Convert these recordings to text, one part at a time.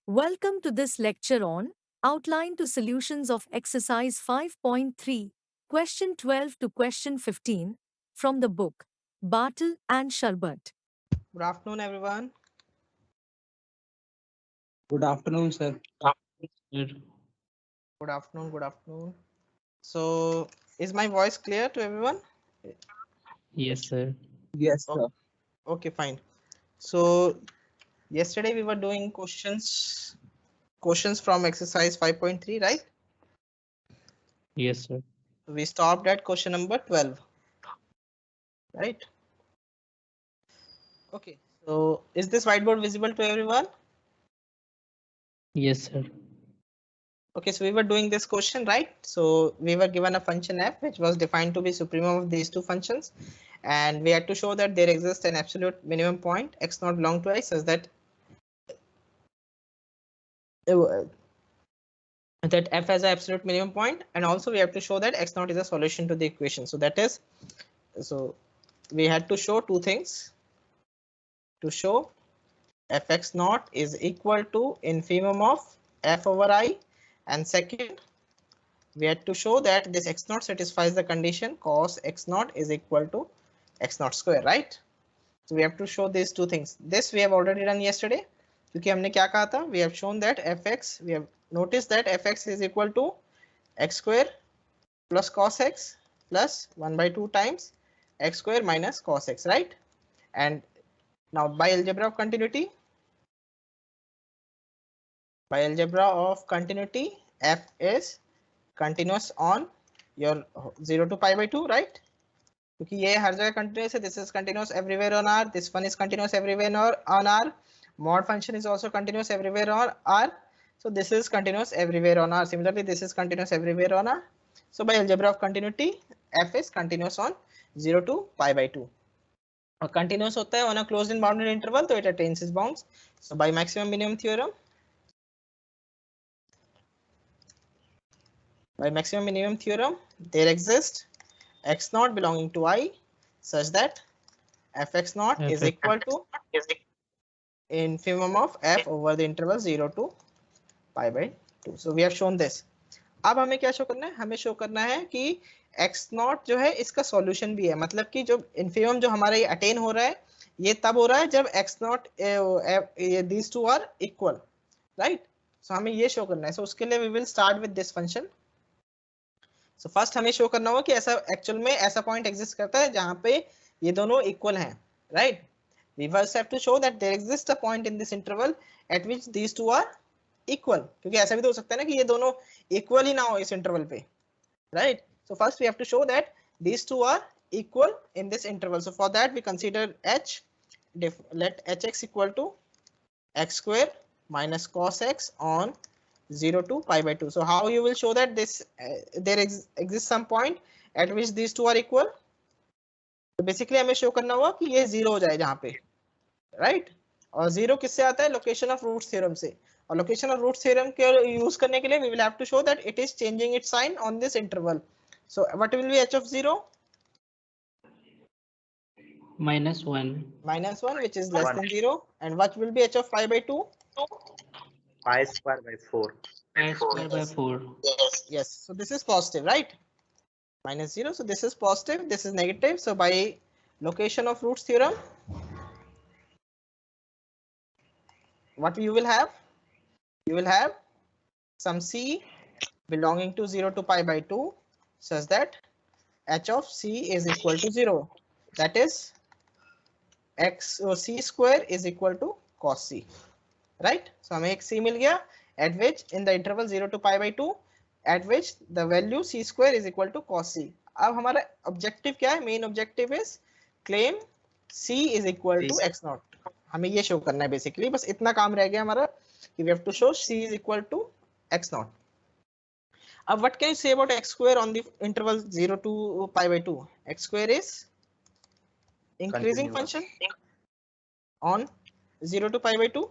Welcome to this lecture on Outline to Solutions of Exercise 5.3, Question 12 to Question 15 from the book Bartle and Sharbat. Good afternoon, everyone. Good afternoon, sir. Sir. Good afternoon. Good afternoon. So, is my voice clear to everyone? Yes, sir. Yes, sir. Okay, fine. So, yesterday we were doing questions from exercise 5.3, right? Yes, sir. We stopped at question number 12, right? Okay. So, is this whiteboard visible to everyone? Yes, sir. Okay, so we were doing this question, right? So we were given a function f which was defined to be supremum of these two functions, and we had to show that there exists an absolute minimum point x not belong to I such that that f has an absolute minimum point, and also we have to show that x naught is a solution to the equation. So that is, so we had to show two things. To show fx naught is equal to infimum of f over I, and second we had to show that this x naught satisfies the condition cos x naught is equal to x naught square, right? So we have to show these two things. This we have already done yesterday. क्योंकि हमने क्या कहा था? We have shown that fx, we have noticed that fx is equal to x square plus cos x plus 1 by 2 times x square minus cos x, right? And now by algebra of continuity, f is continuous on your 0 to pi by 2, right? क्योंकि ये हर जगह continuous है. This is continuous everywhere on R. This one is continuous everywhere on R. Mod function is also continuous everywhere on R. So this is continuous everywhere on R. Similarly, this is continuous everywhere on R. So by algebra of continuity, f is continuous on 0 to pi by 2. और continuous होता है on a closed and bounded interval, तो it attains its bounds. So by maximum minimum theorem, there exists x naught belonging to I such that fx naught is equal to infimum of f over the interval 0 to pi by 2. So we have shown this. अब हमें क्या show करना है? हमें show करना है कि x not जो है इसका सॉल्यूशन भी है, मतलब कि जो इन्फिमम जो हमारा ये अटेन हो रहा है ये तब हो रहा है जब x not these two are equal, right? So हमें ये शो करना है. सो उसके लिए we will start with this function. So first हमें शो करना होगा कि ऐसा एक्चुअल में ऐसा पॉइंट एग्जिस्ट करता है जहां पे ये दोनों इक्वल हैं, right? We first have to show that there exists a point in this interval at which these two are equal. क्योंकि ऐसा भी तो हो सकता है ना कि ये दोनों इक्वल ही ना हो इस इंटरवल पे, right? So first we have to show that these two are equal in this interval. So for that we consider h. Let hx equal to x square minus cos x on 0 to pi by 2. So how you will show that this there exists some point at which these two are equal? तो basically हमें show करना होगा कि ये 0 हो जाए जहां पे, राइट? और 0 किससे आता है? लोकेशन ऑफ रूट्स थ्योरम से. और लोकेशन ऑफ रूट्स थ्योरम के यूज करने के लिए we will have to show that it is changing its sign on this interval. So what will be h of 0? -1. -1, which is less than 0. And what will be h of pi by 2? Pi square by 4. Pi square by 4. Yes. So this is positive, right? -0. So this is positive. This is negative. So by location of roots theorem, what you will have? You will have some c belonging to 0 to pi by 2 such that h of c is equal to 0. That is x c square is equal to cos c, right? So हमें एक c मिल गया at which in the interval 0 to pi by 2 at which the value c square is equal to cos c. अब हमारा objective क्या है? Main objective is claim c is equal to x naught. हमें ये show करना है basically, बस इतना काम रह गया हमारा कि we have to show c is equal to x naught. अब what can you say about x square on the interval 0 to pi by 2? X square is increasing function on 0 to pi by 2,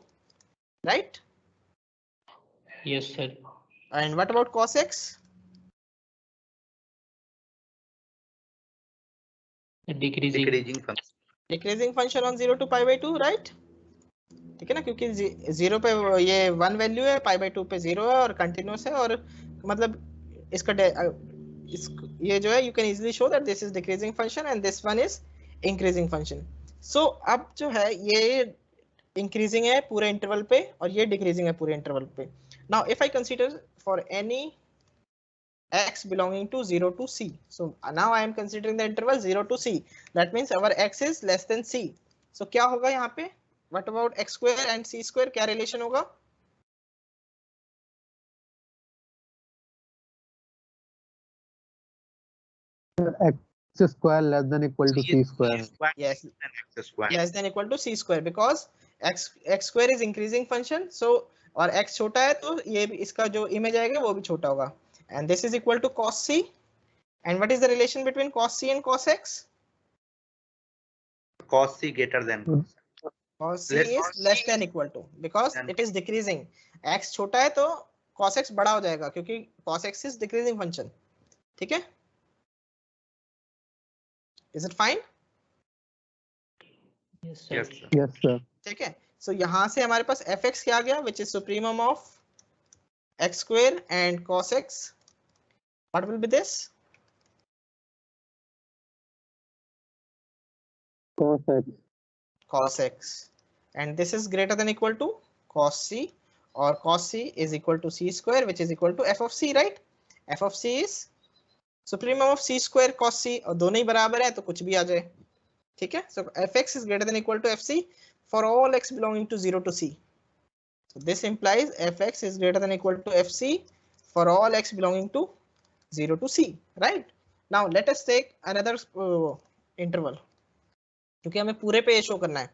right? Yes, sir. And what about cos x? A decreasing function. Decreasing function on 0 to pi by 2, right? ठीक है ना, क्योंकि 0 पे ये 1 value है, pi by 2 पे 0 है और कंटिन्यूस है, और मतलब इसका ये जो है you can easily show that this is decreasing function and this one is increasing function. So अब जो है ये इंक्रीजिंग है पूरे इंटरवल पे और ये डिक्रीजिंग है पूरे इंटरवल पे. Now if I consider for any x belonging to 0 to c, so now I am considering the interval 0 to c, that means our x is less than c. So क्या होगा यहाँ पे, what about x square and c square, क्या relation होगा? x square less than equal to c square. Yes, x square. less than equal to c square because x square is increasing function, so और x छोटा है तो ये भी इसका जो इमेज आएगा वो भी छोटा होगा. And this is equal to cos c, and what is the relation between cos c and cos x? Cos c greater than Cos c is less than equal to, because it is decreasing. x छोटा है तो cos x बड़ा हो जाएगा क्योंकि cos x is decreasing function. ठीक है, is it fine? Yes, sir. yes sir. Yes sir. ठीक है, so यहाँ से हमारे पास fx क्या आ गया, which is supremum of x square and cos x. What will be this? Cos x. Cos x, and this is greater than equal to cos c, or cos c is equal to c square, which is equal to f of c, right? f of c is supremum of c square cos c, और दोनों ही बराबर है तो कुछ भी आ जाए. ठीक है, so fx is greater than equal to fc for all x belonging to 0 to c. So this implies fx is greater than equal to fc for all x belonging to 0 to c, right? Now let us take another interval, क्योंकि हमें पूरे पे show करना है.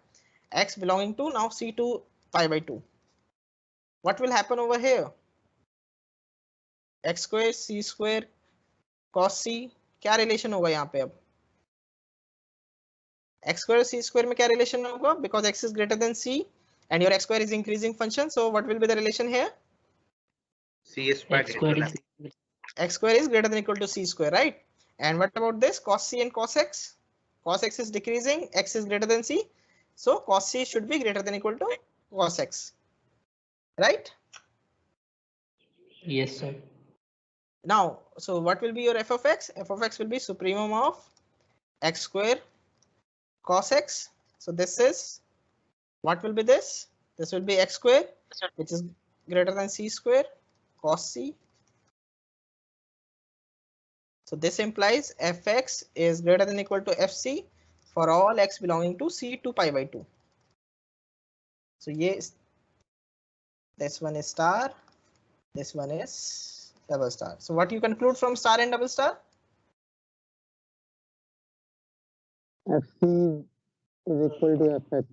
x belonging to now c to pi by 2. What will happen over here? x square c square cos c, क्या relation होगा यहाँ पे? अब x square c square में क्या रिलेशन होगा, because x is greater than c and your x square is increasing function, so what will be the relation here? C square X square greater is than X square is greater than equal to c square, right? And what about this cos c and cos x? Cos x is decreasing, x is greater than c, so cos c should be greater than equal to cos x, right? yes, sir. Now, so what will be your f of x? F of x will be supremum of x square cos x. So this is, what will be this? This will be x square, which is greater than c square cos c. So this implies fx is greater than equal to fc for all x belonging to c to pi by 2. So yes, this one is star, this one is double star. So what you conclude from star and double star? fc is equal to fx.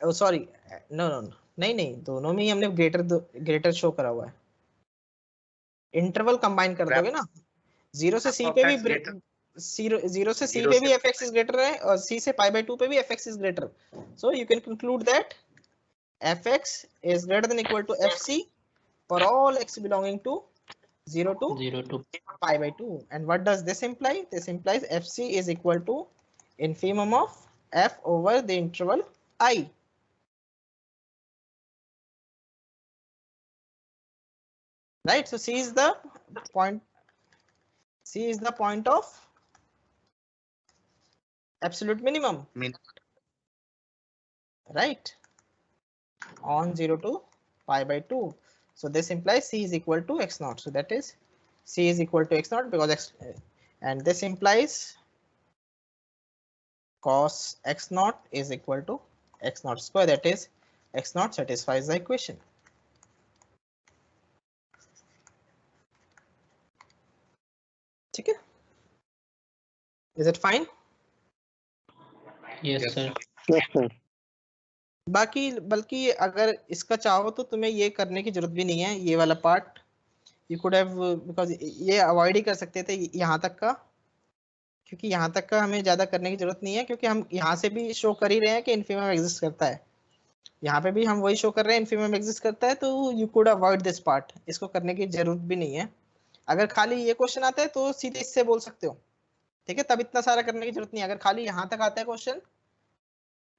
Oh sorry, no, नहीं, दोनों में ही हमने greater show करा हुआ है. Interval combine कर दोगे ना, 0 से c पे भी 0 से c पे भी fx is greater है और c से pi by 2 पे भी fx is greater. So you can conclude that fx is greater than equal to fc for all x belonging to 0 to 0 to pi by 2. And what does this imply? This implies fc is equal to infimum of f over the interval I. Right, so c is the point, c is the point of absolute minimum, right, on 0 to pi by 2. So this implies c is equal to x naught, so that is c is equal to x naught because x, and this implies cos x naught is equal to x naught square, that is x naught satisfies the equation. ठीक है, is it fine? yes, sir. Yes sir. बाकी बल्कि अगर इसका चाहो तो तुम्हें ये करने की जरूरत भी नहीं है, ये वाला part you could have, because ये अवॉइड ही कर सकते थे यहाँ तक का, क्योंकि यहाँ तक का हमें ज्यादा करने की जरूरत नहीं है, क्योंकि हम यहाँ से भी शो कर ही रहे हैं कि इन्फिमम एग्जिस्ट करता है, यहाँ पे भी हम वही शो कर रहे हैं इन्फिमम एग्जिस्ट करता है, तो you could avoid this part, इसको करने की जरूरत भी नहीं है. अगर खाली ये क्वेश्चन आता है तो सीधे इससे बोल सकते हो, ठीक है, तब इतना सारा करने की जरूरत नहीं है. अगर खाली यहाँ तक आता है क्वेश्चन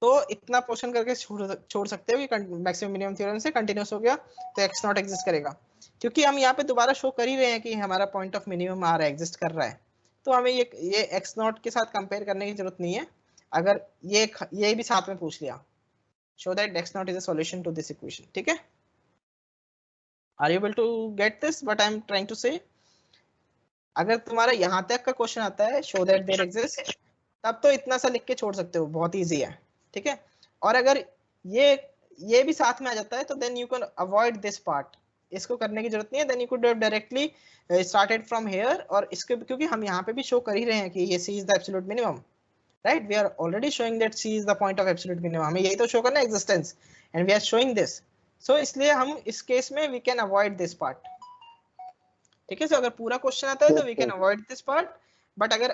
तो इतना पोर्शन करके छोड़ सकते हो कि मैक्सिमम मिनिमम थ्योरम से कंटिन्यूस हो गया तो एक्स नॉट एग्जिस्ट करेगा, क्योंकि हम यहाँ पे दोबारा शो कर ही रहे हैं कि हमारा पॉइंट ऑफ मिनिमम आ रहा है, एग्जिस्ट कर रहा है, तो हमें ये एक्स नॉट के साथ कंपेयर करने की जरूरत नहीं है। अगर ये भी साथ में पूछ लिया, show that x naught is a solution to this equation, ठीक है। Are you able to get this what I am trying to say? अगर तुम्हारा यहाँ तक का क्वेश्चन आता है शो दैट देयर एग्जिस्ट, तब तो इतना सा लिख के छोड़ सकते हो, बहुत इजी है, ठीक है। और अगर ये भी साथ में आ जाता है तो then you can avoid this part, इसको करने की जरूरत नहीं है, then you could directly started from here, और इसके क्योंकि हम यहाँ पे भी शो कर ही रहे हैं कि ये c is the absolute minimum, right, we are already showing that c is the point of absolute minimum, हमें यही तो शो करना है existence, and we are showing this, so इसलिए हम इस केस में we can avoid this part, ठीक है। सो अगर पूरा क्वेश्चन आता है तो we can avoid this part, but अगर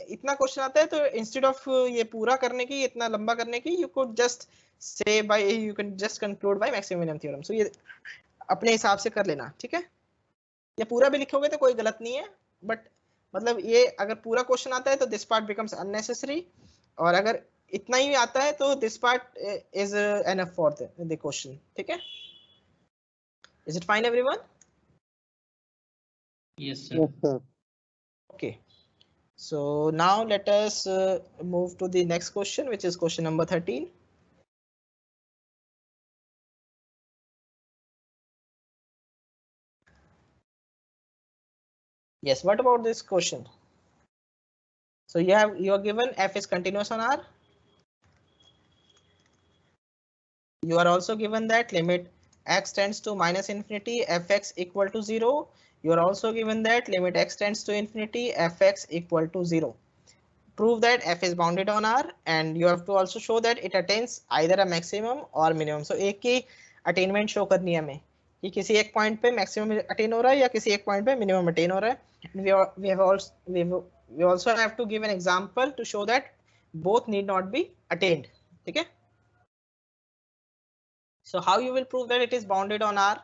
इतना क्वेश्चन आता है तो इंस्टेड ऑफ ये पूरा करने की, इतना लंबा करने की, you could just say by, you can just conclude by maximum minimum theorem. So ये अपने हिसाब से कर लेना, ठीक है। ये पूरा भी लिखोगे तो कोई गलत नहीं है, बट मतलब ये अगर पूरा क्वेश्चन आता है तो दिस पार्ट बिकम्स अननेसेसरी, और अगर इतना ही आता है तो this part is enough for the question, ठीक है। Is it fine everyone? Yes, sir. Yes, sir. Okay, so now let us move to the next question, which is question number 13. Yes, what about this question? So you are given f is continuous on R. You are also given that limit x tends to minus infinity fx equal to 0. You are also given that limit x tends to infinity fx equal to 0. Prove that f is bounded on R, and you have to also show that it attains either a maximum or minimum. So एक ही attainment show करनी है हमें कि किसी एक point पे maximum attain हो रहा है या किसी एक पॉइंट पे मिनिमम अटेन हो रहा है। We also have to give an example to show that both need not be attained, ठीक है। So how you will prove that it is bounded on R?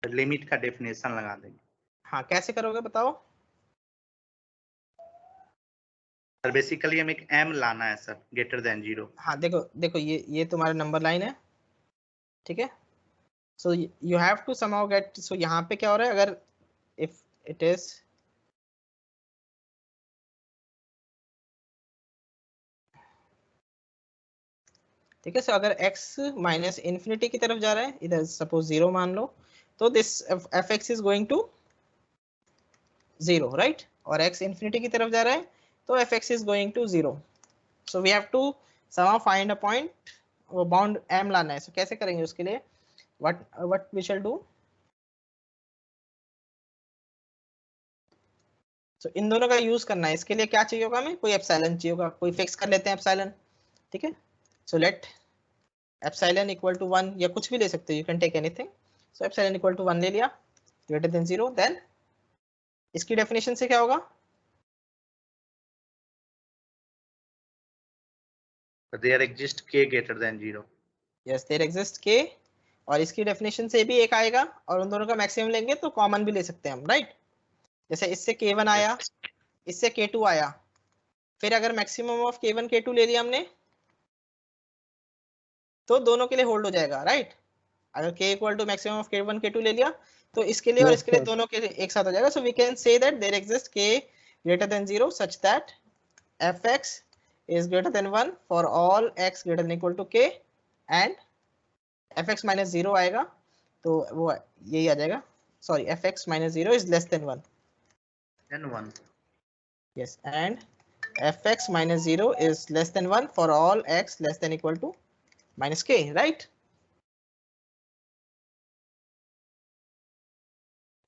Limit का डेफिनेशन लगा देंगे। हाँ, कैसे करोगे बताओ? सर बेसिकली हमें एक m लाना है सर, ग्रेटर देन 0। हाँ देखो ये तुम्हारा नंबर लाइन है, ठीक है। So you have to somehow get, so यहाँ पे क्या हो रहा है, अगर इफ इट इज ठीक है, सो अगर x माइनस इन्फिनिटी की तरफ जा रहा है, इधर सपोज 0 मान लो, तो this fx is going to 0, right, और x इन्फिनिटी की तरफ जा रहा है तो fx is going to 0। So we have to somehow find a point, वो बाउंड m लाना है। सो कैसे करेंगे उसके लिए? What we shall do? So इन दोनों का यूज करना है। इसके लिए क्या चाहिए होगा हमें? कोई एप्सिलॉन चाहिए होगा, कोई फिक्स कर लेते हैं एप्सिलॉन, ठीक है। So let epsilon equal to 1 या कुछ भी ले सकते हो, you can take anything. So epsilon equal to 1 ले लिया, ग्रेटर देन 0, देन इसकी डेफिनेशन से क्या होगा? There exist k greater than 0। Yes, there exist k, और इसकी डेफिनेशन से भी एक आएगा, और उन दोनों का मैक्सिमम लेंगे तो कॉमन भी ले सकते हैं हम, राइट। जैसे इससे k1 आया, इससे k2 आया, फिर अगर मैक्सिमम ऑफ k1 k2 ले लिया हमने तो दोनों के लिए होल्ड हो जाएगा, राइट। अगर k equal to maximum of k1 k2 ले लिया तो इसके लिए और इसके लिए दोनों के लिए एक साथ हो जाएगा। So we can say that there exist k greater than 0 such that fx is greater than 1 for all x greater than equal to k, and fx minus 0 आएगा तो वो यही आ जाएगा, sorry fx minus 0 is less than 1, then 1। yes, and fx minus 0 is less than 1 for all x less than equal to minus k, right?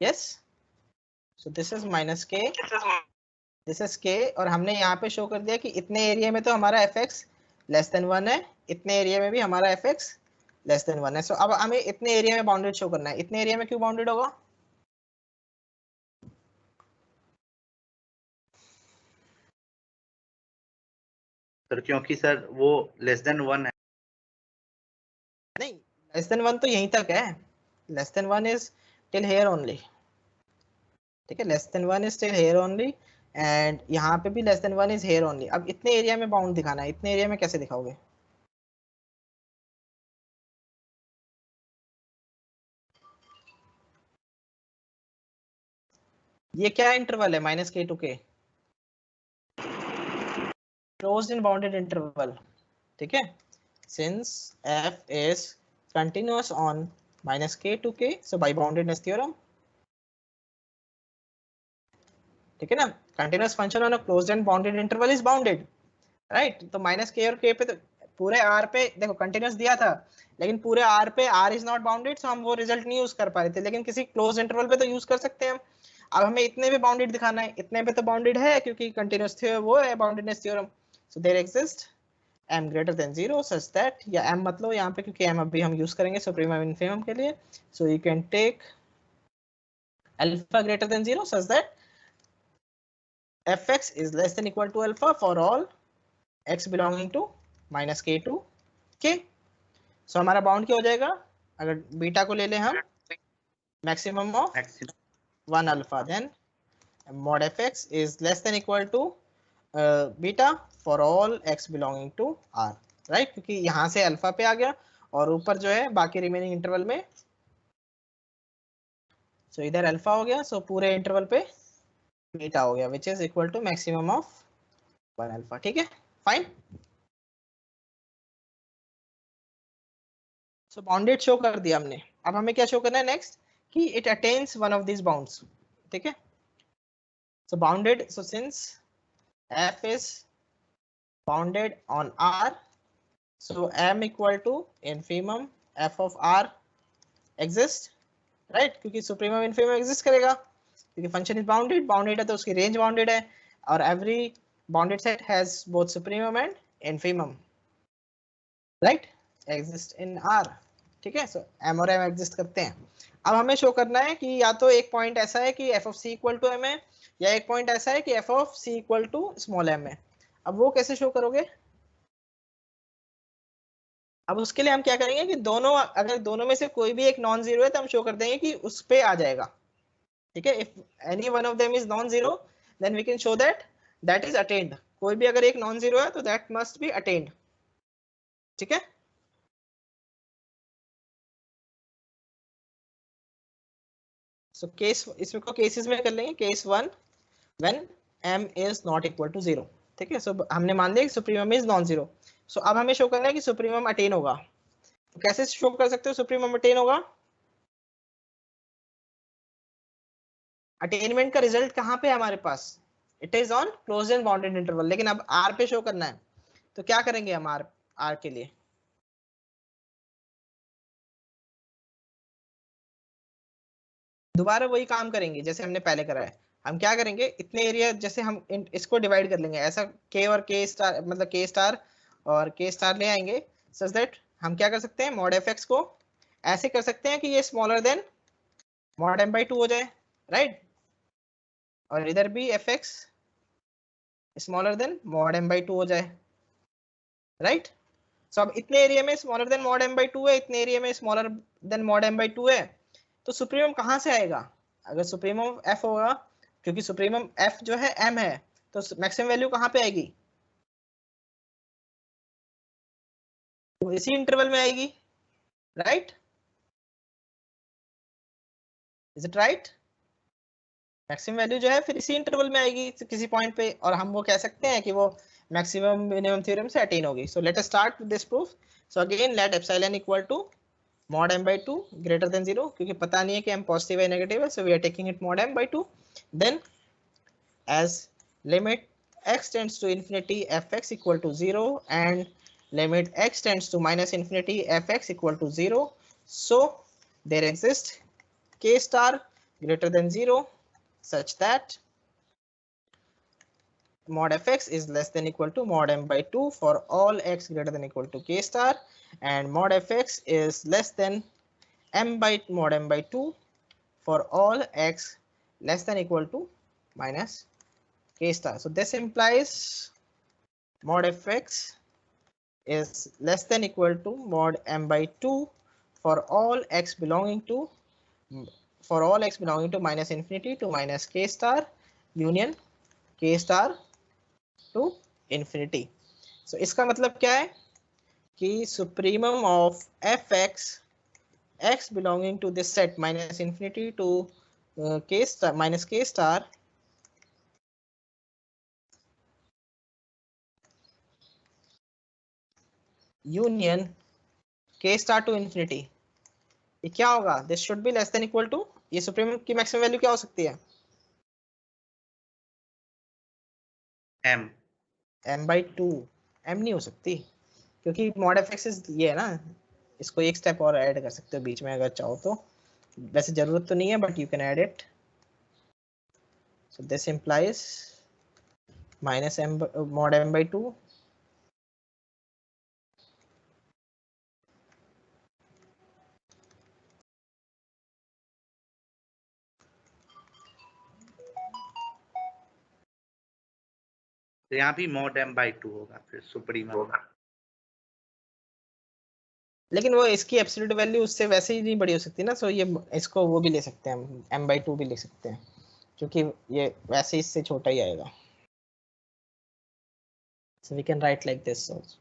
Yes, so this is minus k, this is k, और हमने यहाँ पे show कर दिया कि इतने area में तो हमारा fx लेस देन 1 है, इतने एरिया में भी हमारा fx लेस देन 1 है। सो अब हमें इतने एरिया में बाउंडेड शो करना है। इतने एरिया में क्यों बाउंडेड होगा? सर क्योंकि सर वो लेस देन 1 है। नहीं, लेस देन 1 तो यहीं तक है, less than 1 is till here only, ठीक है, less than 1 is still here only and यहाँ पे भी less than 1 is here only. अब इतने एरिया में बाउंड दिखाना है, इतने एरिया में कैसे दिखाओगे? ये क्या इंटरवल है -k to k? Closed in bounded interval, ठीक है। Since f is continuous on -k to k, so by boundedness theorem, ठीक है ना, continuous function on a closed and bounded interval is bounded, right. तो -k और k पे तो पूरे r पे देखो कंटिन्यूअस दिया था, लेकिन पूरे r पे r इज नॉट बाउंडेड, सो हम वो रिजल्ट नहीं यूज कर पा रहे थे, लेकिन किसी क्लोज इंटरवल पे तो यूज कर सकते हैं हम। अब हमें इतने पे बाउंडेड दिखाना है, इतने पे तो बाउंडेड है क्योंकि कंटिन्यूअस थे वो है boundedness theorem. So there exist m greater than 0 such that, या m मतलब यहाँ पे क्योंकि m अभी हम यूज करेंगे सुप्रीमम इन्फिमम के लिए, so you can take alpha greater than 0 such that fx is less than equal to alpha for all x belonging to -k to k। सो हमारा बाउंड क्या हो जाएगा, अगर बीटा को ले लें हम maximum of 1 alpha, then mod fx is less than equal to beta for all x belonging to r, right, क्योंकि यहाँ से अल्फा पे आ गया और ऊपर जो है बाकी रिमेनिंग इंटरवल में, सो इधर अल्फा हो गया, सो पूरे इंटरवल पे बीटा हो गया which is equal to maximum of 1 alpha, ठीक है, फाइन। सो बाउंडेड शो कर दिया हमने, अब हमें क्या शो करना है नेक्स्ट, कि it attains one of this bounds, ठीक है। So bounded, so since f is bounded on r, so m equal to infimum f of r exist, right, क्योंकि सुप्रीमम इन्फिमम एग्जिस्ट करेगा क्योंकि फंक्शन इज बाउंडेड, बाउंडेड है तो उसकी range bounded है, और every bounded set has both supremum and infimum, right, exist in r, ठीक है। सो m और m एग्जिस्ट करते हैं। अब हमें शो करना है कि या तो एक पॉइंट ऐसा है कि f of c equal to m है, या एक पॉइंट ऐसा है कि f of c equal to small m है। अब वो कैसे शो करोगे? अब उसके लिए हम क्या करेंगे कि दोनों, अगर दोनों में से कोई भी एक नॉन जीरो है तो हम शो कर देंगे कि उस पे आ जाएगा, ठीक है। If any one of them is non zero then we can show that that is attained. कोई भी अगर एक नॉन जीरो है तो दैट मस्ट बी अटेन्ड, ठीक है। सो केस, इसमें को केसेस में कर लेंगे। Case 1 when m is not equal to 0, ठीक है। सो हमने मान लिया कि supremum is non zero. So अब हमें शो करना है कि सुप्रीमम अटेन होगा। तो कैसे शो कर सकते हो सुप्रीमम अटेन होगा? अटेनमेंट का रिजल्ट कहाँ पे है हमारे पास? It is on closed and bounded interval, लेकिन अब r पे शो करना है तो क्या करेंगे हम r के लिए? दोबारा वही काम करेंगे जैसे हमने पहले करा है। हम क्या करेंगे, इतने एरिया जैसे हम इसको डिवाइड कर लेंगे, ऐसा k और k स्टार मतलब k स्टार और k स्टार ले आएंगे सच दैट हम क्या कर सकते हैं, मॉड fx को ऐसे कर सकते हैं कि ये स्मॉलर देन मॉड m/2 हो जाए, राइट, और इधर भी fx smaller than mod m/2 हो जाए, राइट। सो अब इतने एरिया में स्मॉलर देन मॉड m/2 है, इतने एरिया में स्मॉलर देन मॉड m/2 है, तो सुप्रीमम कहाँ से आएगा? अगर सुप्रीमम f होगा, क्योंकि सुप्रीमम f जो है m है, तो मैक्सिमम वैल्यू कहाँ पे आएगी? तो इसी इंटरवल में आएगी, right, is it right? Maximum value जो है फिर इसी इंटरवल में आएगी किसी पॉइंट पे, और हम वो कह सकते हैं कि वो मैक्सिमम मिनिमम थ्योरम से अटेन होगी। So let us start with this proof. So again let epsilon equal to mod m/2 greater than 0, क्योंकि पता नहीं है कि m पॉजिटिव है नेगेटिव है, so we are taking it mod m/2। Then as limit x tends to infinity fx equal to 0 and limit x tends to minus infinity fx equal to 0, so there exists k star greater than 0 such that mod fx is less than equal to mod m/2 for all x greater than equal to k star, and mod fx is less than mod m/2 for all x less than equal to minus k star. So this implies mod fx is less than equal to mod m/2 for all x belonging to for all x belonging to minus infinity to minus k star union k star to infinity. So इसका मतलब क्या है कि supremum of fx x belonging to this set minus infinity to k star minus k star union k star to infinity, ये क्या होगा? This should be less than equal to, ये supremum की मैक्सिमम वैल्यू क्या हो सकती है? m m/2। m नहीं हो सकती क्योंकि mod fx ये है ना, इसको एक स्टेप और ऐड कर सकते हो बीच में अगर चाहो तो, वैसे जरूरत तो नहीं है but you can add it. So this implies minus m mod m/2 तो यहाँ भी mod m/2 होगा फिर सुप्रीमम. लेकिन वो इसकी एब्सोल्यूट वैल्यू उससे वैसे ही नहीं बड़ी हो सकती ना, सो ये इसको वो भी ले सकते हैं हम m/2 भी ले सकते हैं क्योंकि ये वैसे इससे छोटा ही आएगा. So we can write like this also.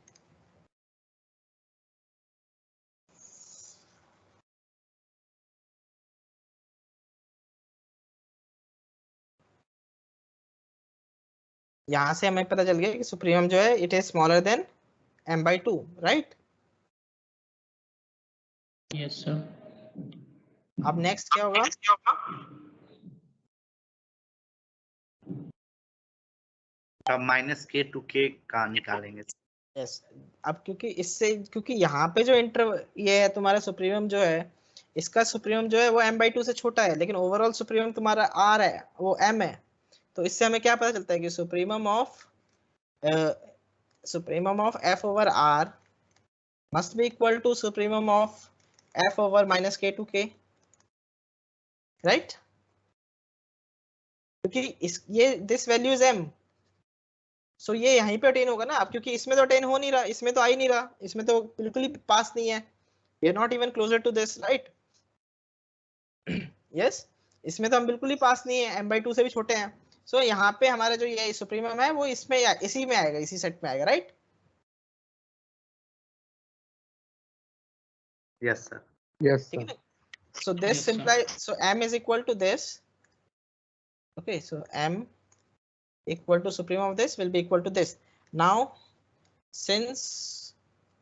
यहाँ से हमें पता चल गया कि सुप्रीमम जो है it is smaller than m/2, right? Yes, sir. अब नेक्स्ट क्या होगा? अब माइनस k to k का निकालेंगे. यस अब क्योंकि यहाँ पे जो ये है तुम्हारा सुप्रीमम जो है, इसका सुप्रीमम जो है वो m/2 से छोटा है, लेकिन ओवरऑल सुप्रीमम तुम्हारा r है, वो m है. तो इससे हमें क्या पता चलता है कि supremum of f over r must be equal to supremum of f over minus k to k, right? क्योंकि ये दिस वैल्यू इज m, सो ये यहीं पे अटेन होगा ना. अब क्योंकि इसमें तो अटेन हो नहीं रहा, इसमें तो आ ही नहीं रहा, इसमें तो बिल्कुल ही पास नहीं है, we are not even closer to this, right? Yes, इसमें तो हम बिल्कुल ही पास नहीं है, m/2 से भी छोटे हैं. सो यहाँ पे हमारा जो ये सुप्रीमम है वो इसमें इसी में आएगा, इसी सेट में आएगा, राइट? Yes sir. Yes, ठीक sir. है. So this Yes, sir. implies, so m is equal to this. Okay, so m equal to supremum of this will be equal to this. Now since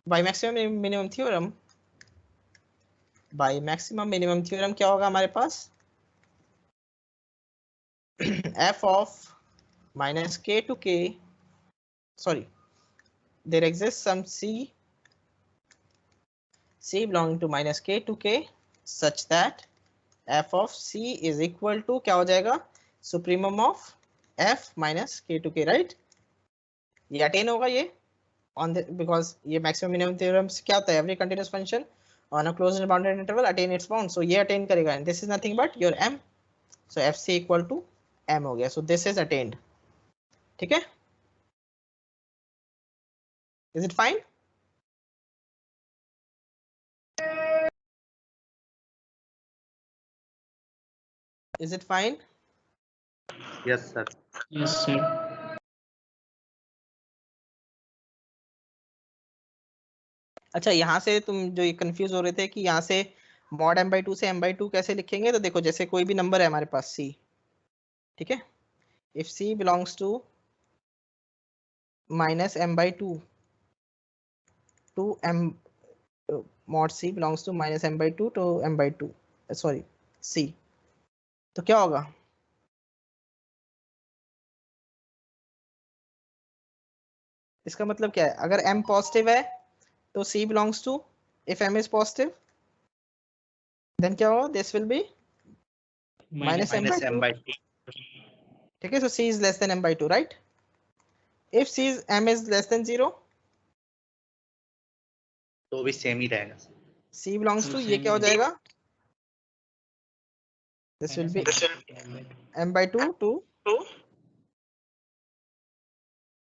by maximum minimum theorem क्या होगा हमारे पास? f of minus k to k, sorry, there exists some c belonging to minus k to k such that f of c is equal to क्या हो जाएगा? supremum of f minus k to k, right? ये attain होगा ये on the, because ये maximum minimum theorem से क्या होता है? every continuous function on a closed and bounded interval attain its bound, so ये अटेन करेगा and this is nothing but your m, so fc equal to m हो गया, so this is attained. ठीक है? Is it fine? Is it fine? Yes sir. Yes, sir. अच्छा, यहाँ से तुम जो ये कंफ्यूज हो रहे थे कि यहाँ से mod m/2 से m/2 कैसे लिखेंगे, तो देखो जैसे कोई भी नंबर है हमारे पास c, ठीक है? if c belongs to minus m/2 to m, mod c belongs to minus m/2 to m/2, sorry c, तो क्या होगा? इसका मतलब क्या है? अगर m पॉजिटिव है तो c belongs to, if m is positive then क्या होगा? this will be minus Minus m/2. m/2. ठीक है, so c is less than m/2, right? if c is m is less than 0, तो भी same ही रहेगा. c belongs to, ये क्या हो जाएगा? this will be m/2 to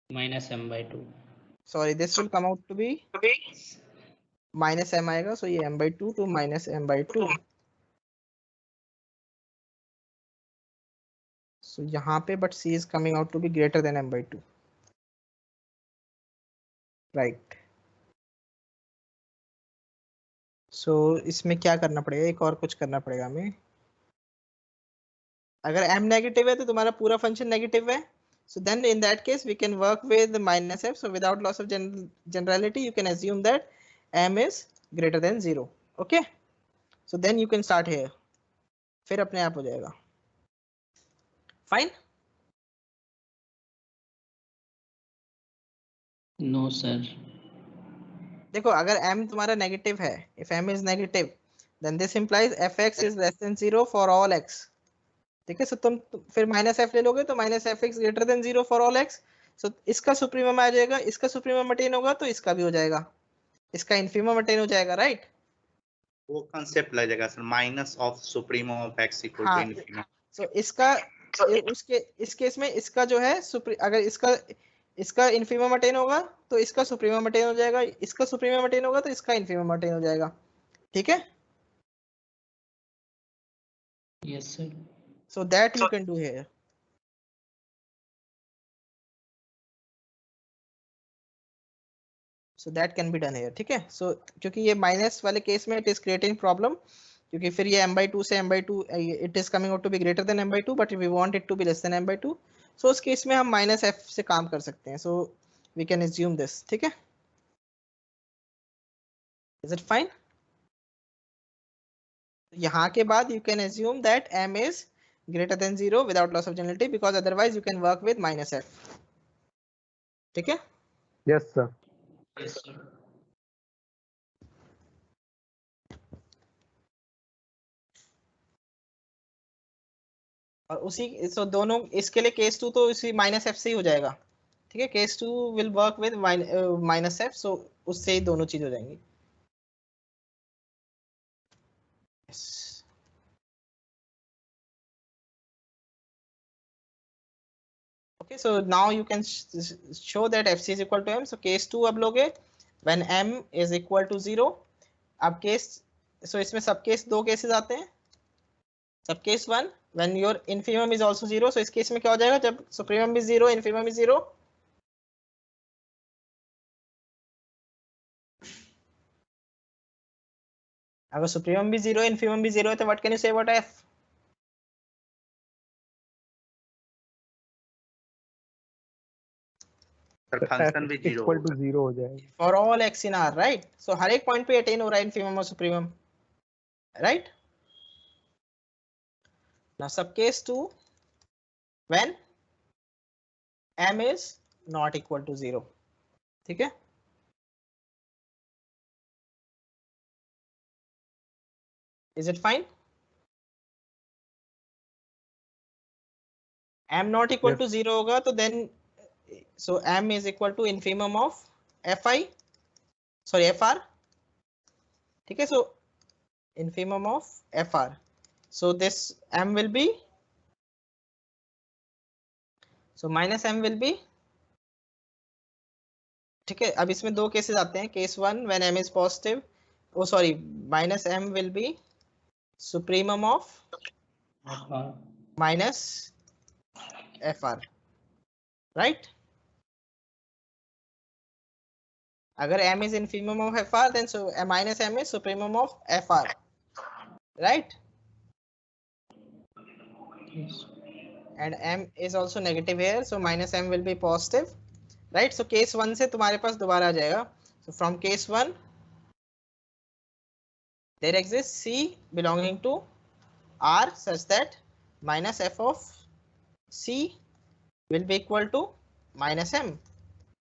minus m/2. sorry, this will come out to be minus m आएगा, so ये m/2 to minus m/2. So यहाँ पे but c is coming out to be greater than m/2, right. So इसमें क्या करना पड़ेगा, एक और कुछ करना पड़ेगा हमें। अगर m नेगेटिव है तो तुम्हारा पूरा फंक्शन नेगेटिव है, so then in that case we can work with minus f, so without loss of generality you can assume that m is greater than 0, okay, so then you can start here, फिर अपने आप हो जाएगा, fine. No sir. देखो अगर m तुम्हारा negative है, if m is negative then this implies fx is less than 0 for all x, ठीक है। सो तुम फिर माइनस एफ ले लोगे तो minus f x greater than 0 for all x, so इसका सुप्रीमम आ जाएगा, इसका सुप्रीमम अटेन होगा तो इसका भी हो जाएगा, इसका इन्फीमम अटेन हो जाएगा, राइट। वो कांसेप्ट लग जाएगा sir, minus of supremum of x equal to हाँ, इन्फिनिटी। सो इसका उसके इस केस में इसका जो है अगर इसका इन्फीमम अटेन होगा तो इसका सुप्रीमम अटेन हो जाएगा, इसका सुप्रीमम अटेन होगा तो इसका इन्फीमम अटेन हो जाएगा, ठीक है। Yes sir. So that you can do here. So that can be done here, ठीक है। So क्योंकि ये माइनस वाले केस में it is creating problem, क्योंकि फिर ये m/2 से m/2 it is coming out to be greater than m/2 but we want it to be less than m/2, so उस केस में हम माइनस f से काम कर सकते हैं, so we can assume this, ठीक है। Is it fine? यहाँ के बाद you can assume that m is greater than 0 without loss of generality, because otherwise you can work with minus f, ठीक है। Yes, sir. Yes sir. और उसी so दोनों इसके लिए केस 2 तो इसी माइनस एफ से ही हो जाएगा, ठीक है। Case 2 will work with minus f, so उससे ही दोनों चीज हो जाएंगी। Okay, so now you can show that fc is equal to m, so case 2 अब लोगे when m is equal to 0। अब केस so इसमें सब केस दो केसेस आते हैं, सब case 1 when your infimum is also 0, so इस केस में क्या हो जाएगा, जब सुप्रीमम is 0 infimum is 0, अगर सुप्रीमम भी 0 infimum भी 0 है तो what can you say about f? Sir function भी 0 इक्वल टू 0 हो जाएगा। For all x in R, right? So हर एक पॉइंट पे अटेन हो रहा है infimum और supremum, right? Now sub case 2 when m is not equal to 0, ठीक है। Is it fine? m not equal to 0 होगा तो then so m is equal to infimum of fi, sorry fr, ठीक है। so infimum of fr, so this m will be, so minus m will be, ठीक है। अब इसमें दो cases आते हैं, case 1 when m is positive, oh sorry, minus m will be supremum of minus fr, right? अगर m is infimum of fr then so minus m is supremum of fr, right? Yes. And m is also negative here, so minus m will be positive, right? So case 1 से तुम्हारे पास दोबारा आ जाएगा, so from case 1 there exists c belonging to R such that minus f of c will be equal to minus m,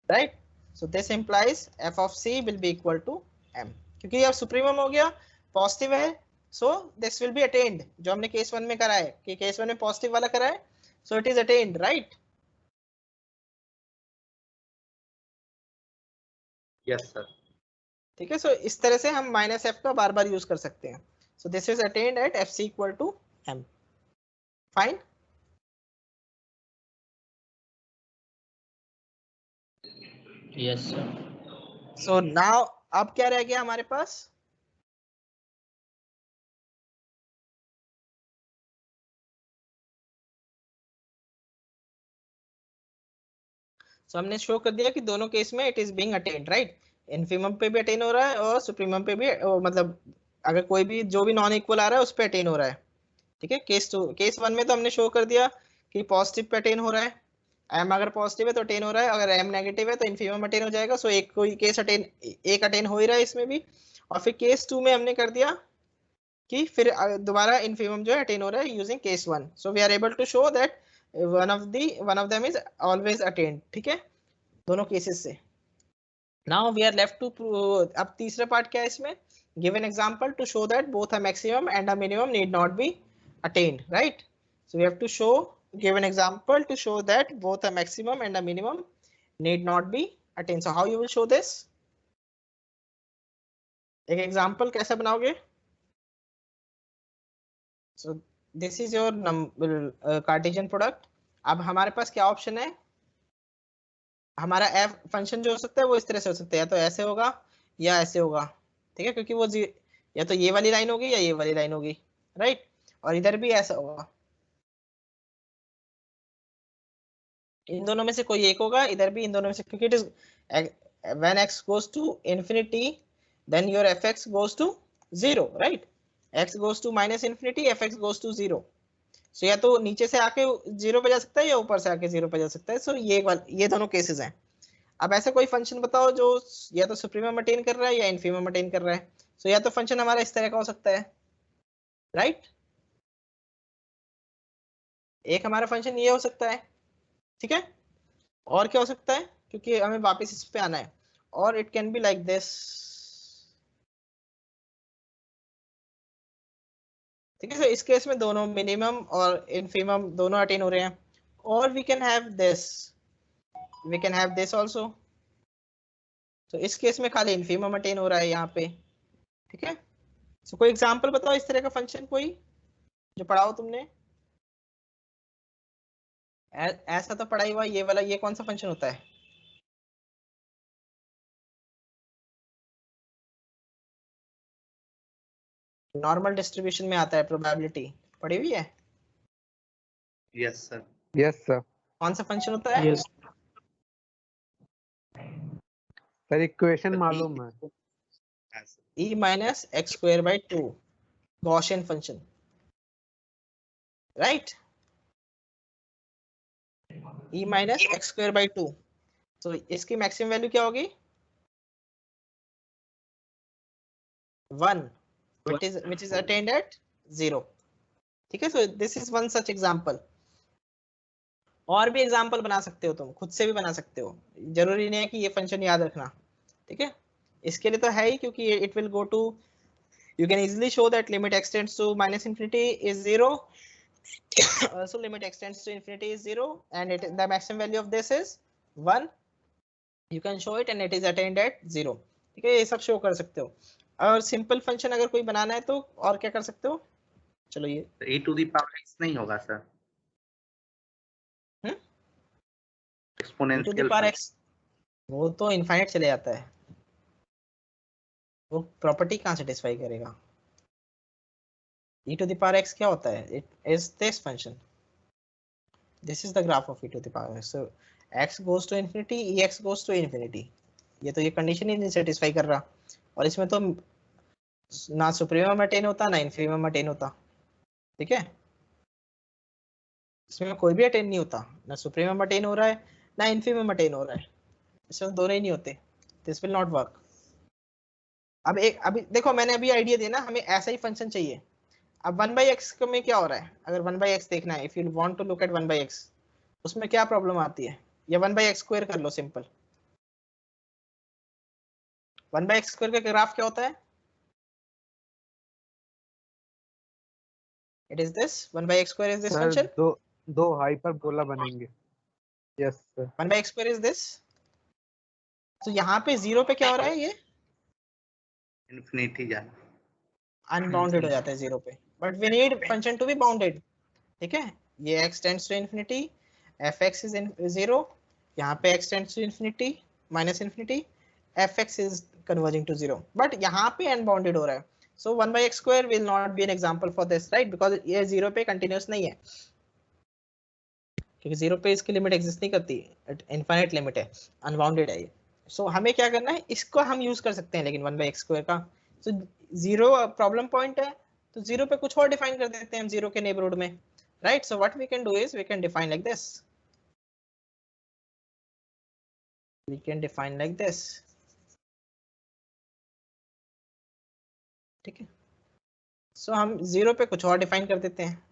right? So this implies f of c will be equal to m, क्योंकि अब supremum हो गया, positive है, so this will be attained, जो हमने case 1 में करा है कि केस 1 में पॉजिटिव वाला करा है, so it is attained, right? Yes sir. ठीक है। सो इस तरह से हम माइनस एफ का बार बार यूज कर सकते हैं, so this is attained at f c equal to m, fine. Yes sir. So now अब क्या रह गया हमारे पास, सो हमने शो कर दिया कि दोनों केस में it is being attend, right. Infimum पे भी अटेन हो रहा है और सुप्रीमम पे भी, मतलब अगर कोई भी जो भी नॉन इक्वल आ रहा है उस पे अटेन हो रहा है, ठीक है। केस 1 में तो हमने शो कर दिया कि पॉजिटिव पे अटेन हो रहा है, एम अगर पॉजिटिव है तो अटेन हो रहा है, अगर एम नेगेटिव है तो इन्फीमम अटेन हो जाएगा। सो एक कोई केस एक अटेन हो ही रहा है इसमें भी। और फिर केस 2 में हमने कर दिया कि फिर दोबारा इन्फीमम जो है अटेन हो रहा है using case 1। So we are able to show that one of them is always attained, ठीक है, दोनों केसेस से। Now we are left to, अब तीसरा पार्ट क्या है इसमें, give an example to show that both a maximum and a minimum need not be attained, right. So we have to show, give an example to show that both a maximum and a minimum need not be attained. So how you will show this? एक example कैसे बनाओगे? So this is your Cartesian product. अब हमारे पास क्या option है, हमारा F function जो हो सकता है वो इस तरह से हो सकता है, या तो ऐसे होगा या ऐसे होगा, ठीक है, क्योंकि वो या तो ये वाली लाइन होगी या ये वाली लाइन होगी, राइट। और इधर भी ऐसा होगा, इन दोनों में से कोई एक होगा, इधर भी इन दोनों में से, क्योंकि it is when x goes to infinity then your fx goes to 0, right। x goes to minus infinity, fx goes to 0। so या तो नीचे से आके 0 पे जा सकता है या ऊपर से आके 0 पे जा सकता है। so ये दोनों केसेस हैं। अब ऐसा कोई फंक्शन बताओ जो या तो सुप्रीमम अटेन कर रहा है या इन्फीमम अटेन कर रहा है। so या तो फंक्शन हमारा इस तरह का हो सकता है, राइट, एक हमारा फंक्शन ये हो सकता है, ठीक है। और क्या हो सकता है, क्योंकि हमें वापस इस पे आना है, और it can be like this, ठीक है। तो इस केस में दोनों मिनिमम और इन्फीमम दोनों अटेन हो रहे हैं। और we can have this also. तो इस केस में खाली इन्फीमम अटेन हो रहा है यहाँ पे, ठीक है। सो कोई एग्जांपल बताओ इस तरह का फंक्शन कोई जो पढ़ाओ तुमने। ऐसा तो पढ़ा ही हुआ, ये वाला, ये कौन सा फंक्शन होता है? नॉर्मल डिस्ट्रीब्यूशन में आता है, प्रोबेबिलिटी पढ़ी हुई है? Yes sir. Yes sir. कौन सा फंक्शन होता है? यस सर इक्वेशन मालूम है, e minus x square by 2 Gaussian function, right? e minus x square by 2। तो इसकी मैक्सिमम वैल्यू क्या होगी? 1, which is attained at 0, ठीक है। So this is one such example. और भी एग्जांपल बना सकते हो तुम, खुद से भी बना सकते हो, जरूरी नहीं है कि ये फंक्शन याद रखना, ठीक है। इसके लिए तो है ही, क्योंकि it will go to, you can easily show that limit x tends to minus infinity is 0, also limit x tends to infinity is 0, and the maximum value of this is 1। you can show it and it is attained at 0, ठीक है। ये सब show कर सकते हो। और simple function अगर कोई बनाना है तो और क्या कर सकते हो? चलो ये e to the power x नहीं होगा sir, e to the exponential power x, वो तो इनफाइनाइट चले जाता है, वो प्रॉपर्टी कहाँ सेटिस्फाई करेगा? e to the power x क्या होता है? it is this function, this is the graph of e to the power x। so x goes to infinity, ex goes to infinity, ये तो ये कंडीशन ही नहीं satisfy कर रहा। और इसमें तो ना सुप्रीमम अटेन होता ना इन्फीमम अटेन होता, ठीक है। इसमें कोई भी अटेन नहीं होता, ना सुप्रीमम अटेन हो रहा है ना इन्फीमम अटेन हो रहा है, इसमें दोनों ही नहीं होते। This will not work. अब अभी देखो, मैंने अभी आइडिया दिया ना, हमें ऐसा ही फंक्शन चाहिए। अब 1/x में क्या हो रहा है, अगर 1/x देखना है, if you want to look at 1/x, उसमें क्या प्रॉब्लम आती है? या 1/x स्क्वायर कर लो, सिंपल। 1/x स्क्वायर का ग्राफ क्या होता है? It is this 1/x square is this sir function, दो हाइपरबोला बनेंगे। Yes sir. 1/x square is this. तो यहाँ पे 0 पे क्या हो रहा है? ये इन्फिनिटी जाना, अनबाउंडेड हो जाता है 0 पे, but we need function to be bounded, ठीक है। ये x tends to infinity, fx is 0, यहाँ पे x tends to infinity minus infinity, fx is converging to 0, but यहाँ पे अनबाउंडेड हो रहा है। So 1/x square will not be an example for this, right, because ये 0 पे कंटिन्यूअस नहीं है, क्योंकि 0 पे इसकी लिमिट एग्जिस्ट नहीं करती, इनफाइनाइट लिमिट है, अनबाउंडेड है ये। सो हमें क्या करना है, इसको हम यूज कर सकते हैं लेकिन 1/x² का। सो 0 प्रॉब्लम पॉइंट है, तो 0 पे कुछ और डिफाइन कर देते हैं हम 0 के नेबरहुड में, right. So what we can do is we can define like this, we can define like this, ठीक है। सो हम 0 पे कुछ और डिफाइन कर देते हैं,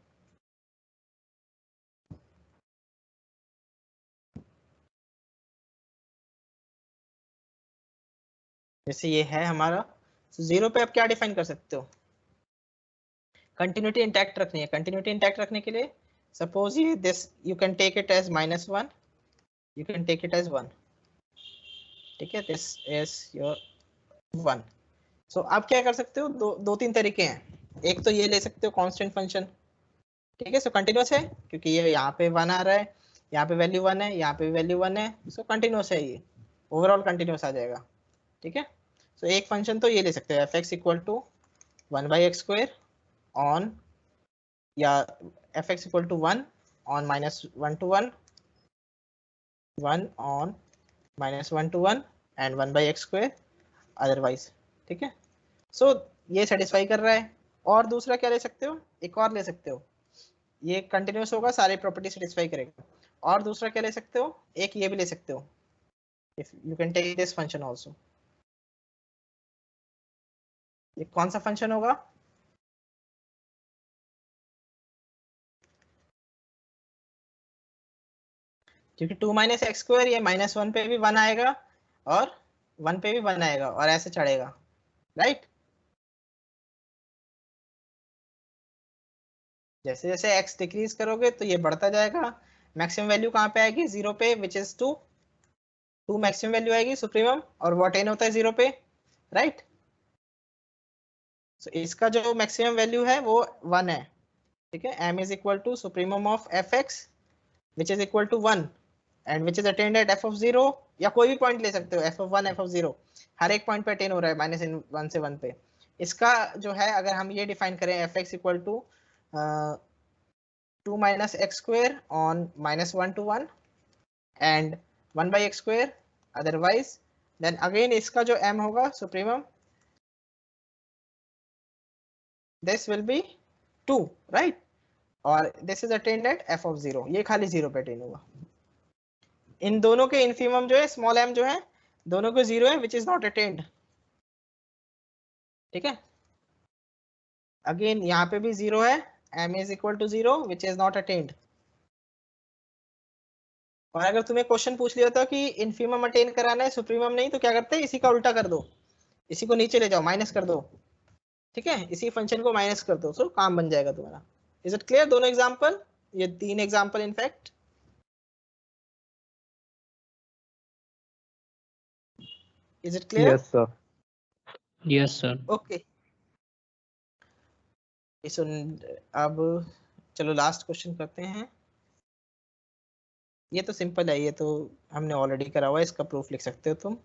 जैसे ये है हमारा। so 0 पे आप क्या डिफाइन कर सकते हो, कंटिन्यूटी इंटैक्ट रखनी है। कंटिन्यूटी इंटैक्ट रखने के लिए सपोज ये this you can take it as -1, you can take it as 1, ठीक है, दिस इज योर 1। सो आप क्या कर सकते हो, दो तीन तरीके हैं। एक तो ये ले सकते हो कांस्टेंट फंक्शन, ठीक है, सो कंटिन्यूस है क्योंकि ये यहाँ पे 1 आ रहा है, यहाँ पे वैल्यू 1 है, यहाँ पे वैल्यू 1 है, सो कंटिन्यूस है, ये ओवरऑल कंटिन्यूस आ जाएगा, ठीक है। सो एक फंक्शन तो ये ले सकते हो fx equal to 1/x² on, या fx equal to 1 on -1 to 1, 1 on -1 to 1 and 1/x² otherwise, ठीक है। सो ये सेटिस्फाई कर रहा है। और दूसरा क्या ले सकते हो, एक और ले सकते हो, ये कंटिन्यूस होगा, सारे प्रॉपर्टी सेटिस्फाई करेगा। और दूसरा क्या ले सकते हो, एक ये भी ले सकते हो, if you can take this function also. ये कौन सा फंक्शन होगा, क्योंकि 2 - x², ये -1 पे भी 1 आएगा और 1 पे भी 1 आएगा और ऐसे चढ़ेगा, राइट। जैसे जैसे x डिक्रीज करोगे तो ये बढ़ता जाएगा। मैक्सिमम वैल्यू कहाँ पे आएगी, 0 पे, विच इज 2 मैक्सिमम वैल्यू आएगी सुप्रीमम, और व्हाट n होता है 0 पे, राइट। सो इसका जो मैक्सिमम वैल्यू है वो 1 है, ठीक है। m is equal to supremum of fx which is equal to 1 and which is attained at f(0), या कोई भी पॉइंट ले सकते हो, f(1), f(0), हर एक पॉइंट पे अटेन हो रहा है -1 से 1 पे। इसका जो है अगर हम ये डिफाइन करें fx equal to 2 - x² on -1 to 1 and 1/x², otherwise then again इसका जो m होगा supremum, this will be 2, right, और this is attained at f(0), ये खाली 0 पे अटेन होगा। इन दोनों के इन्फीमम जो है स्मॉल m जो है, दोनों को 0 है, विच इज नॉट अटेन्ड, ठीक है। अगेन यहाँ पे भी 0 है, m is equal to 0 which is not attained. और अगर तुम्हें क्वेश्चन पूछ लिया था कि इन्फीमम अटेन कराना है, सुप्रीमम नहीं, तो क्या करते हैं, इसी का उल्टा कर दो, इसी को नीचे ले जाओ, माइनस कर दो, ठीक है, इसी फंक्शन को माइनस कर दो, सो काम बन जाएगा तुम्हारा। इज इट क्लियर, दोनों एग्जांपल, ये 3 example in fact, is it clear? Yes, sir. Yes, sir. Okay, so अब चलो लास्ट क्वेश्चन करते हैं। ये तो सिंपल है, ये तो हमने ऑलरेडी करा हुआ है, इसका प्रूफ लिख सकते हो तुम।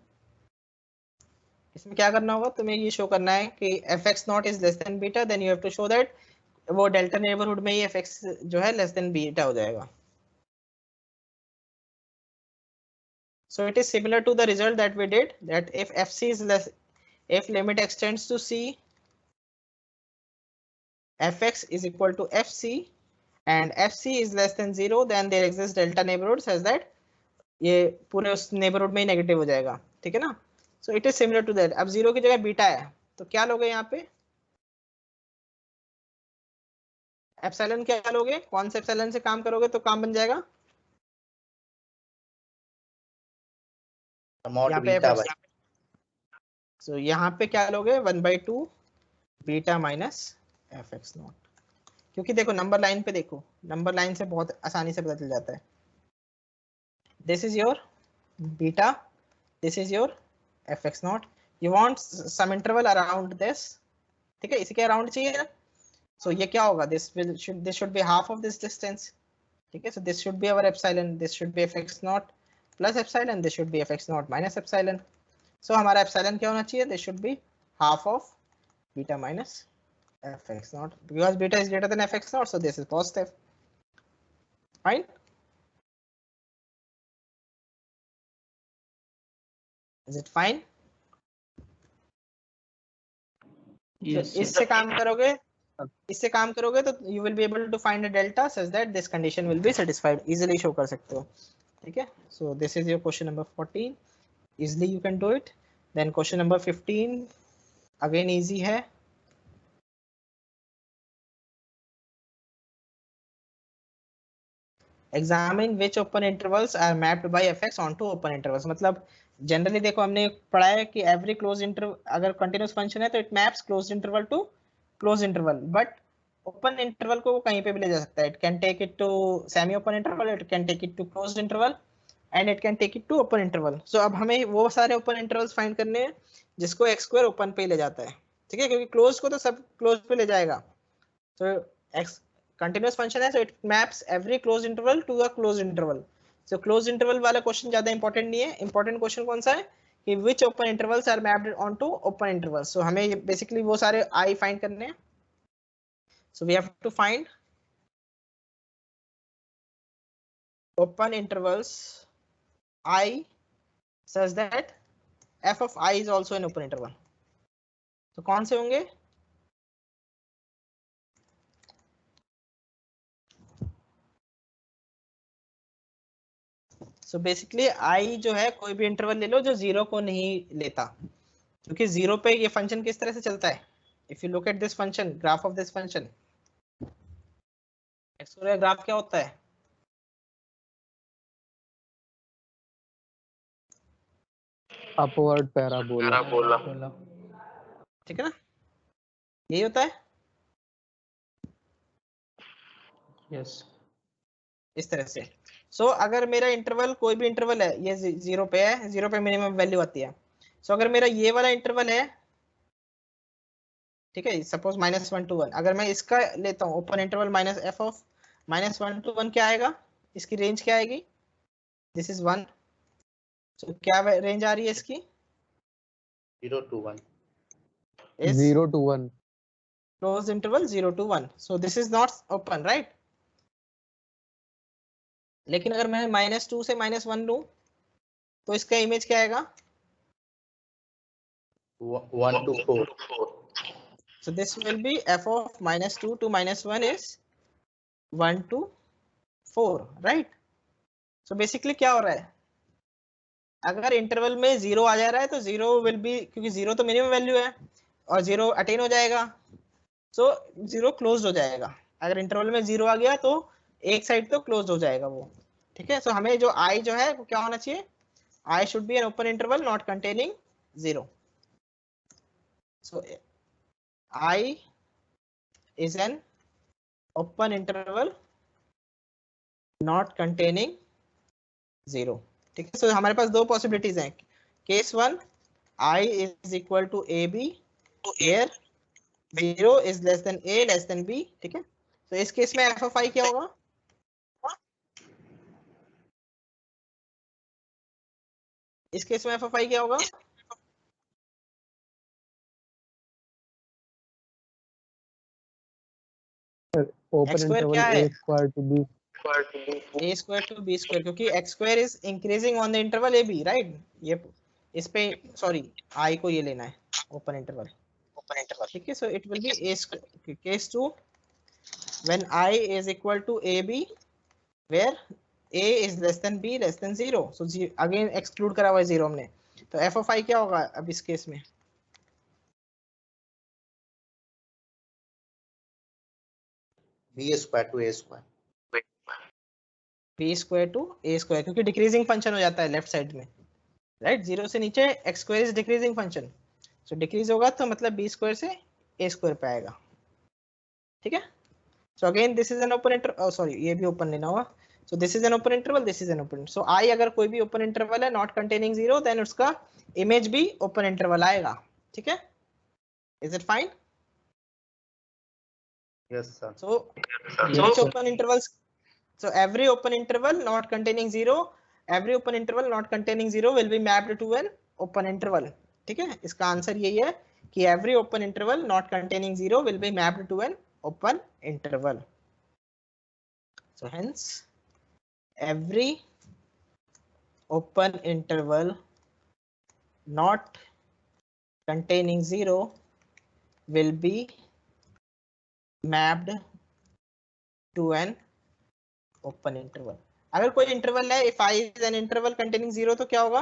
इसमें क्या करना होगा, तुम्हें ये शो करना है कि fx0 is less than beta, then you have to show that वो डेल्टा नेबरहुड में ही fx जो है लेस देन बीटा हो जाएगा। So it is similar to the result that we did, that if fc is less, if limit extends to c, fx is equal to fc and fc is less than 0, then there exists delta neighborhood such that ये पूरे उस neighbourhood में ही negative हो जाएगा, ठीक है ना। So it is similar to that. अब 0 की जगह बीटा है तो क्या लोगे यहाँ पे, एप्सिलॉन क्या लोगे, कौन से एप्सिलॉन से काम करोगे तो काम बन जाएगा, मॉड यहाँ पे बीटा बाई, सो यहाँ पे क्या लोगे, 1/2 बीटा माइनस fx0, क्योंकि देखो नंबर लाइन पे देखो, नंबर लाइन से बहुत आसानी से पता चल जाता है। This is your beta, this is your fx0, you want some interval around this, ठीक है, इसी के अराउंड चाहिए ना। सो ये क्या होगा, this should be half of this distance, ठीक है। So this should be our epsilon, this should be fx0 plus epsilon, this should be fx0 minus epsilon. So हमारा एप्सिलॉन क्या होना चाहिए, this should be half of beta minus fx0, because beta is greater than fx0, so this is positive, fine। Is it fine? Yes, तो इससे काम करोगे तो you will be able to find a delta such that this condition will be satisfied. Easily show कर सकते हो, ठीक है? So this is your question number 14. Easily you can do it. Then question number 15 again easy है. Examine which open intervals are mapped by fx onto open intervals. मतलब generally देखो हमने पढ़ा है कि एवरी क्लोज इंटरवल अगर continuous function है तो it maps close interval to close interval, but open interval को वो कहीं पे भी ले जा सकता है. It can take it to semi open interval, it can take it to close interval and it can take it to open interval. So अब हमें वो सारे ओपन इंटरवल्स फाइंड करने हैं जिसको एक्स स्क्वायर ओपन पे ले जाता है, ठीक है? क्योंकि क्लोज को तो सब क्लोज पे ले जाएगा. So x continuous function है, so it maps every closed interval to a closed interval. So closed interval वाला क्वेश्चन ज्यादा इंपॉर्टेंट नहीं है. इंपॉर्टेंट क्वेश्चन कौन सा है कि which open intervals are mapped onto open intervals. So हमें बेसिकली वो सारे I फाइंड करने हैं. So we have to find open intervals I such that f of I is also an open interval. तो कौन से होंगे? सो बेसिकली आई जो है कोई भी इंटरवल ले लो जो जीरो को नहीं लेता, क्योंकि जीरो पे ये फंक्शन किस तरह से चलता है. If you look at this function, graph of this function, x का ग्राफ क्या होता है? अपवर्ड पैराबोला, ठीक है ना, यही होता है. yes, इस तरह से. सो अगर मेरा इंटरवल कोई भी इंटरवल है, ये जीरो पे है, जीरो पे मिनिमम वैल्यू आती है. सो अगर मेरा ये वाला इंटरवल है, ठीक है, सपोज -1 to 1, अगर मैं इसका लेता हूँ open interval minus F of -1 to 1, क्या आएगा? इसकी रेंज क्या आएगी? This is 1. सो क्या रेंज आ रही है इसकी? 0 to 1. Is 0 to 1. closed interval 0 to 1. So this is not open, right? लेकिन अगर मैं -2 से -1 लूं तो इसका इमेज क्या आएगा? 1 to 4. So this will be f of -2 to -1 is 1 to 4, right? So basically क्या हो रहा है, अगर इंटरवल में 0 आ जा रहा है तो 0 will be, क्योंकि 0 तो मिनिमम वैल्यू है और 0 अटेन हो जाएगा, सो 0 क्लोज हो जाएगा. अगर इंटरवल में 0 आ गया तो एक साइड तो क्लोज हो जाएगा वो, ठीक है? सो हमें जो I जो है वो क्या होना चाहिए? I should be an open interval not containing 0. So I is an open interval not containing 0, ठीक है? सो हमारे पास दो पॉसिबिलिटीज हैं. Case 1, I is equal to AB where 0 is less than A less than B, ठीक है? तो इस case में f of I क्या होगा? इस केस में f of I क्या होगा? Open X square interval क्या है? A square to B. A square to B square, क्योंकि x square is increasing on the interval AB, right? ये इस पे सॉरी I को ये लेना है open interval, ठीक है? So it will be A square. Case 2, when I is equal to AB where A is less than B less than 0. So again exclude करा हुआ है 0 हमने, तो f of I क्या होगा अब इस केस में? B square to A square. B square to A square, क्योंकि डिक्रीजिंग फंक्शन हो जाता है लेफ्ट साइड में, राइट? 0 से नीचे x square is decreasing function, so decrease होगा तो मतलब B स्क्वायर से A स्क्वायर पे आएगा, ठीक है? So again this is an open interval, sorry ये भी ओपन लेना होगा. सो this is an open interval, this is an open. So I अगर कोई भी ओपन इंटरवल है नॉट कंटेनिंग 0, देन उसका इमेज भी ओपन इंटरवल आएगा, ठीक है? Is it fine? Yes, sir. So which open intervals? So every open interval not containing 0, every open interval not containing 0 will be mapped to an open interval, ठीक है? इसका answer यही है कि every open interval not containing 0 will be mapped to an open interval. So hence every open interval not containing 0 will be mapped to an open interval. अगर कोई interval है, if I is an interval containing 0 तो क्या होगा?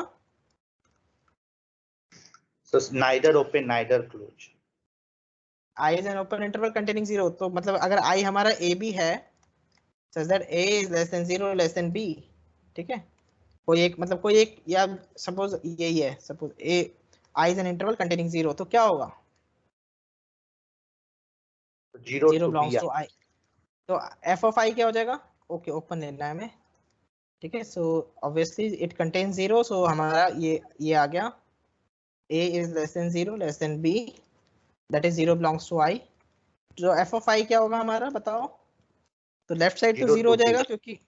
So neither open neither close. I is an open interval containing 0, तो मतलब अगर I हमारा a b है such that a is less than 0 less than b, ठीक है, कोई एक मतलब कोई एक, या सपोज यही है, suppose a I is an interval containing 0, तो क्या होगा? 0 0 to belongs b. to I, तो f of I क्या हो जाएगा? ओके, ओपन लेना है हमें, ठीक है. सो ऑब्वियसली इट कंटेन्स 0, सो हमारा ये आ गया, a is less than 0 less than b, that is 0 belongs to I. तो f of I क्या होगा हमारा, बताओ? तो लेफ्ट साइड तो 0 0 हो to जाएगा b. क्योंकि,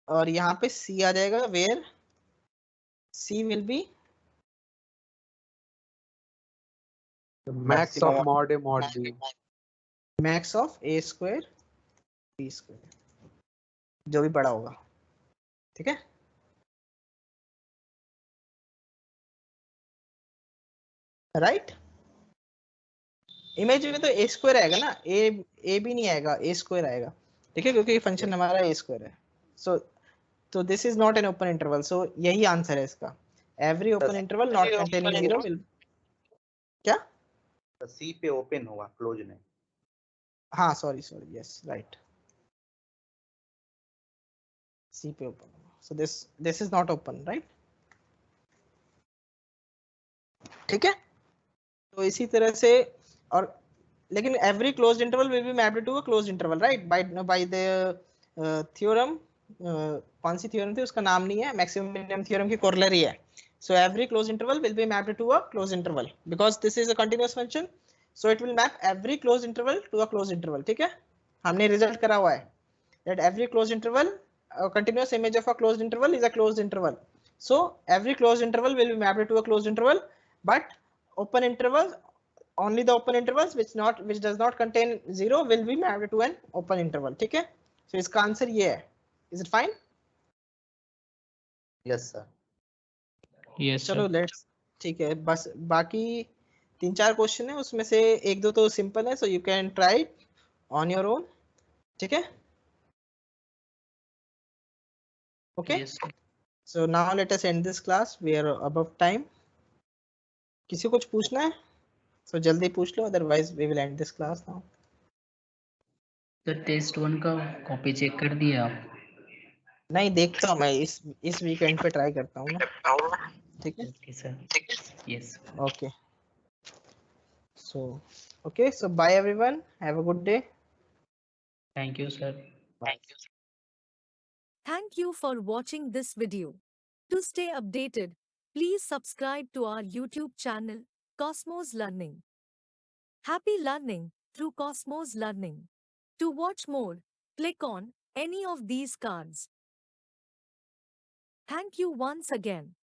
और यहाँ पे c आ जाएगा, where c will be max of mod a mod b. max of a square b square, जो भी बड़ा होगा, ठीक है. राइट, इमेज में तो a स्क्वायर आएगा ना, a भी नहीं आएगा, a स्क्वायर आएगा, ठीक है, क्योंकि फंक्शन हमारा a स्क्वायर है. सो तो this is not an open interval, so यही आंसर है इसका. Every open interval not containing 0 will, क्या? C पे ओपन होगा, क्लोज नहीं. हाँ सॉरी, यस राइट, C पे open, so this is not open, right, ठीक है. तो इसी तरह से, और लेकिन every closed interval will be mapped to a closed interval, right, by the theorem. कौन सी थ्योरम थी, उसका नाम नहीं है, मैक्सिमम मिनिमम थ्योरम की कोरोलरी है. So every closed interval will be mapped to a closed interval because this is a continuous function. So it will map every closed interval to a closed interval. ठीक है, हमने result करा हुआ है that every closed interval, a continuous image of a closed interval is a closed interval. So every closed interval will be mapped to a closed interval, but open intervals, only the open intervals which does not contain 0 will be mapped to an open interval. ठीक है, so इसका answer ये है. Is it fine? Yes sir. Yes, चलो sir. Let's, ठीक है, बस बाकी 3-4 क्वेश्चन है, उसमें से 1-2 तो सिंपल है, so you can try on your own, ठीक है. Okay, Yes, sir. So now let us end this class, we are above time. किसी को कुछ पूछना है सो जल्दी पूछ लो, otherwise we will end this class now. Sir test 1 का कॉपी चेक कर दिया आप? नहीं, देखता हूँ मैं, इस वीकेंड पे ट्राई करता हूँ ना, ठीक है. Okay sir. Yes. Okay, so okay, so bye everyone, have a good day. Thank you sir. Thank you for watching this video. To stay updated, please subscribe to our YouTube channel, Cosmos Learning. Happy learning through Cosmos Learning. To watch more, click on any of these cards. Thank you once again.